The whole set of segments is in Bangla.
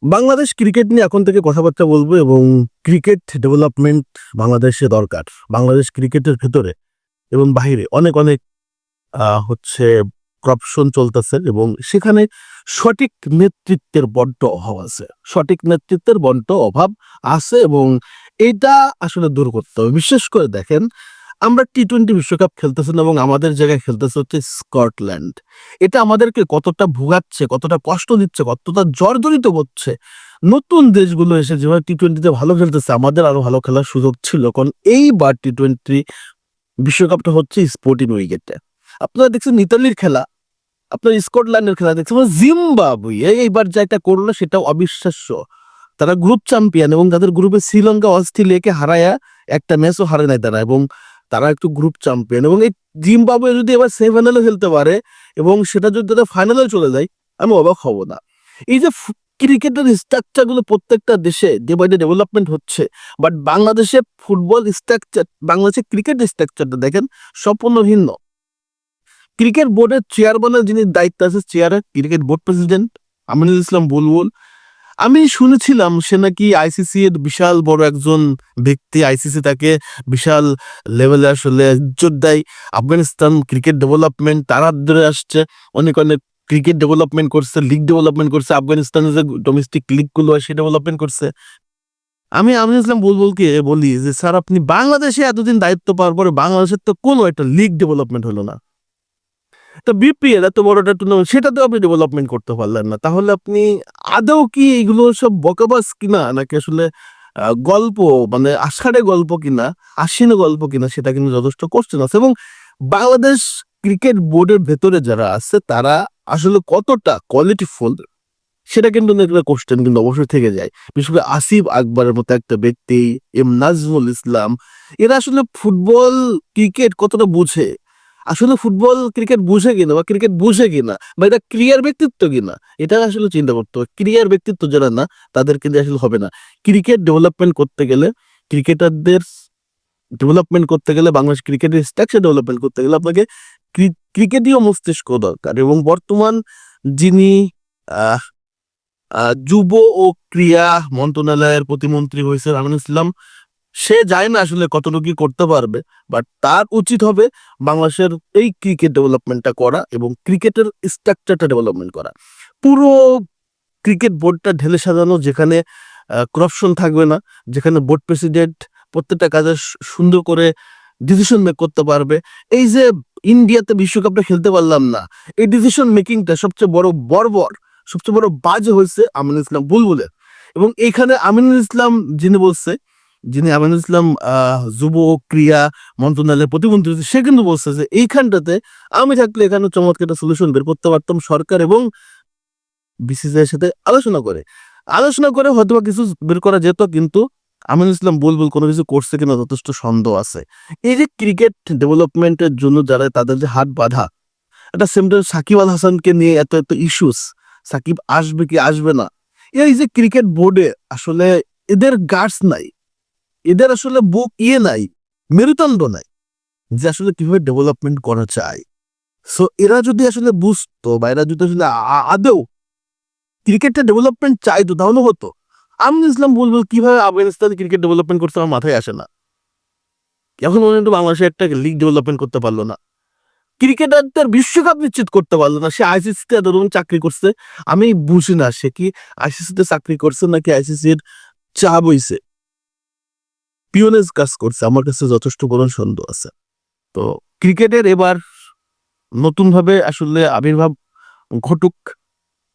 বাংলাদেশ ক্রিকেট নিয়ে এখন থেকে কথাবার্তা বলবো এবং ক্রিকেট ডেভেলপমেন্ট বাংলাদেশে দরকার। বাংলাদেশ ক্রিকেটের ভেতরে এবং বাহিরে অনেক অনেক হচ্ছে করাপশন চলতেছে এবং সেখানে সঠিক নেতৃত্বের বড্ড অভাব আছে। সঠিক নেতৃত্বের বড্ড অভাব আছে এবং এটা আসলে দূর করতে হবে। বিশেষ করে দেখেন, আমরা টি-20 বিশ্বকাপ খেলতেছি না এবং আমাদের জায়গায় খেলতেছে হচ্ছে স্কটল্যান্ড। এটা আমাদেরকে কতটা ভোগাচ্ছে, কতটা কষ্ট দিচ্ছে, কতটা জর্জরিত করছে। নতুন দেশগুলো এসে যেভাবে টি-20তে ভালো খেলতেছে, আমাদের আরো ভালো খেলার সুযোগ ছিল। কারণ এইবার টি-20 বিশ্বকাপটা হচ্ছে স্পোর্টিং উইকেটে। আপনারা দেখছেন ইতালির খেলা, আপনার স্কটল্যান্ডের খেলা দেখছেন, জিম্বাবুয়ে এইবার যেটা করলো সেটা অবিশ্বাস্য। তারা গ্রুপ চ্যাম্পিয়ন এবং তাদের গ্রুপে শ্রীলঙ্কা অস্ট্রেলিয়াকে হারায়া একটা ম্যাচও হারে নাই তারা, এবং তারা একটু গ্রুপ চ্যাম্পিয়ন। এবং এই জিম্বাবুয়ে যদি এবার সেমিফাইনালে খেলতে পারে এবং সেটা যদি তাদের ফাইনালে চলে যায়, আমি অবাক হব না। এই যে ক্রিকেটের স্ট্রাকচার গুলো প্রত্যেকটা দেশে ডে বাই ডে ডেভেলপমেন্ট হচ্ছে, বাট বাংলাদেশে ফুটবল স্ট্রাকচার, বাংলাদেশের ক্রিকেট স্ট্রাকচারটা দেখেন সম্পূর্ণ ভিন্ন। ক্রিকেট বোর্ডের চেয়ারম্যানের যিনি দায়িত্ব আছে, চেয়ারের cricket board president Aminul Islam বুলবুল। আমি শুনেছিলাম সে নাকি আইসিসি এর বিশাল বড় একজন ব্যক্তি, আইসিসি তাকে বিশাল লেভেলে আসলে ইজ্জত দেয়। আফগানিস্তান ক্রিকেট ডেভেলপমেন্ট তারা ধরে আসছে, অনেক অনেক ক্রিকেট ডেভেলপমেন্ট করছে, লিগ ডেভেলপমেন্ট করছে, আফগানিস্তানের যে ডোমেস্টিক লিগ গুলো হয় সে ডেভেলপমেন্ট করছে। আমি আমিনুল ইসলাম বুলবুলকে বলি যে স্যার, আপনি বাংলাদেশে এতদিন দায়িত্ব পাওয়ার পরে বাংলাদেশের তো কোনো একটা লিগ ডেভেলপমেন্ট হলো না। তো বিপিএল এত বড় একটা টুর্নামেন্ট, সেটাতেও আপনি ডেভেলপমেন্ট করতে পারলেন না। তাহলে আপনি আদৌ কি এইগুলো সব বকাবাস কিনা, নাকি আসলে গল্প, মানে আষাঢ়ে গল্প কিনা, আশ্বিনে গল্প কিনা, সেটা কিন্তু যথেষ্ট কোশ্চেন আছে। এবং বাংলাদেশ ক্রিকেট বোর্ডের ভেতরে যারা আছে তারা আসলে কতটা কোয়ালিটিফুল, সেটা কিন্তু একটা কোশ্চেন কিন্তু অবশ্যই থেকে যায়। বিশেষ করে আসিফ আকবরের মতো একটা ব্যক্তি, নাজমুল ইসলাম, এরা আসলে ফুটবল ক্রিকেট কতটা বুঝে, আসলে ফুটবল ক্রিকেট বুঝে কিনা বা ক্রিকেট বুঝে কিনা, বা এটা ক্রিয়ার ব্যক্তিত্ব কিনা, এটা আসলে চিন্তা করতে হবে। ক্রিয়ার ব্যক্তিত্ব যারা না, তাদের কিন্তু আসলে হবে না। ক্রিকেট ডেভেলপমেন্ট করতে গেলে, ক্রিকেটারদের ডেভেলপমেন্ট করতে গেলে, বাংলাদেশ ক্রিকেটের স্ট্রাকচার ডেভেলপমেন্ট করতে গেলে আপনাকে ক্রিকেটীয় মস্তিষ্ক দরকার। এবং বর্তমান যিনি আহ যুব ও ক্রীড়া মন্ত্রণালয়ের প্রতিমন্ত্রী হয়েছে আমিনুল ইসলাম, সে যায় না আসলে কতটুকু করতে পারবে, বাট তার উচিত হবে বাংলাদেশের এই ক্রিকেট ডেভেলপমেন্টটা করা এবং ক্রিকেটের স্ট্রাকচারটা ডেভেলপমেন্ট করা। পুরো ক্রিকেট বোর্ডটা ঢেলে সাজানো, যেখানে করাপশন থাকবে না, যেখানে বোর্ড প্রেসিডেন্ট প্রত্যেকটা কাজে সুন্দর করে ডিসিশন মেক করতে পারবে। এই যে ইন্ডিয়াতে বিশ্বকাপটা খেলতে পারলাম না, এই ডিসিশন মেকিংটা সবচেয়ে বড় বর্বর, সবচেয়ে বড় বাজে হয়েছে আমিনুল ইসলাম বুলবুলের। এবং এইখানে আমিনুল ইসলাম যিনি আমিনুল ইসলাম যুব ও ক্রীড়া মন্ত্রণালয়ের প্রতিমন্ত্রী, সে কিন্তু বলছে যে এইখানটাতে আমি থাকলে এখানে চমৎকার একটা সলিউশন বের করতে পারতাম। সরকার এবং বিসিসিআই এর সাথে আলোচনা করে হয়তো কিছু বের করা যেত, কিন্তু আমিনুল ইসলাম বুলবুল কোনো কিছু করছে কিনা যথেষ্ট সন্দেহ আছে। এই যে ক্রিকেট ডেভেলপমেন্টের জন্য যারা তাদের যে হাত বাঁধা, একটা সেমটার সাকিব আল হাসানকে নিয়ে এত এত ইস্যুস, সাকিব আসবে কি আসবে না, এই যে ক্রিকেট বোর্ডে আসলে এদের গার্ডস নাই, এদের আসলে বুক নাই, মেরুদণ্ড নাই যে আসলে কিভাবে ডেভেলপমেন্ট করা চায়। সো এরা যদি আসলে বুঝতো, বা এরা যদি আসলে আদৌ ক্রিকেটটা ডেভেলপমেন্ট চাইতো, তাহলে হতো। আমিনুল ইসলাম বুলবুল কিভাবে আফগানিস্তানে ক্রিকেট ডেভেলপমেন্ট করতে আমার মাথায় আসে না। এখন পর্যন্ত বাংলাদেশে একটা লিগ ডেভেলপমেন্ট করতে পারলো না, ক্রিকেটারদের বিশ্বকাপ নিশ্চিত করতে পারলো না। সে আইসিসিতে ধরুন চাকরি করছে, আমি বুঝি না সে কি আইসিসিতে চাকরি করছে নাকি আইসিসির চাপ হইছে, পিওনেজ কাজ করছে। আমার কাছে যথেষ্ট বড় সন্দেহ আছে। তো ক্রিকেটের এবার নতুন ভাবে আসলে আবির্ভাব ঘটুক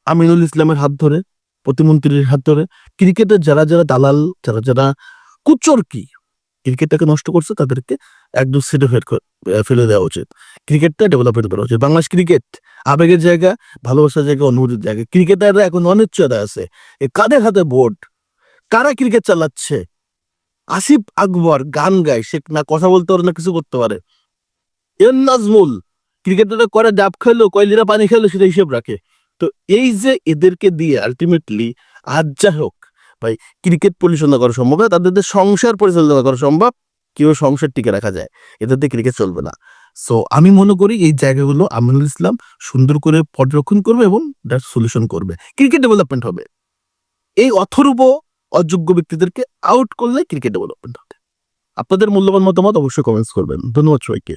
আমিনুল ইসলামের হাত ধরে, প্রতিমন্ত্রীর হাত ধরে। ক্রিকেটের যারা যারা দালাল, যারা যারা কুচরকি ক্রিকেটটাকে নষ্ট করছে, তাদেরকে একদম সিটে ফেলে দেওয়া উচিত। ক্রিকেটটা ডেভেলপমেন্ট করা উচিত। বাংলাদেশ ক্রিকেট আবেগের জায়গা, ভালোবাসার জায়গা, অনুভূতির জায়গা। ক্রিকেটাররা এখন অনিশ্চয়তা আছে, কাদের হাতে বোর্ড, কারা ক্রিকেট চালাচ্ছে। আসিফ আকবর গান গায়, সে না কথা বলতে পারে না কিছু করতে পারে। নাজমুল ক্রিকেটাররা করে ডাব খেলো, কয়লিরা পানি খেলো, সেটা হিসেব রাখে। তো এই যে এদেরকে দিয়ে আলটিমেটলি আজ যা হোক ভাই, ক্রিকেট পরিচালনা করা সম্ভব না, তাদের সংসার পরিচালনা করা সম্ভব, কেউ সংসার টিকে রাখা যায়, এদের দিয়ে ক্রিকেট চলবে না। সো আমি মনে করি এই জায়গাগুলো আমিনুল ইসলাম সুন্দর করে পর্যবেক্ষণ করবে এবং সলিউশন করবে, ক্রিকেট ডেভেলপমেন্ট হবে। এই অথর্ব অযোগ্য ব্যক্তিদেরকে আউট করলে ক্রিকেট ডেভেলপমেন্ট হবে। আপনাদের মূল্যবান মতামত অবশ্যই কমেন্টস করবেন। ধন্যবাদ সবাইকে।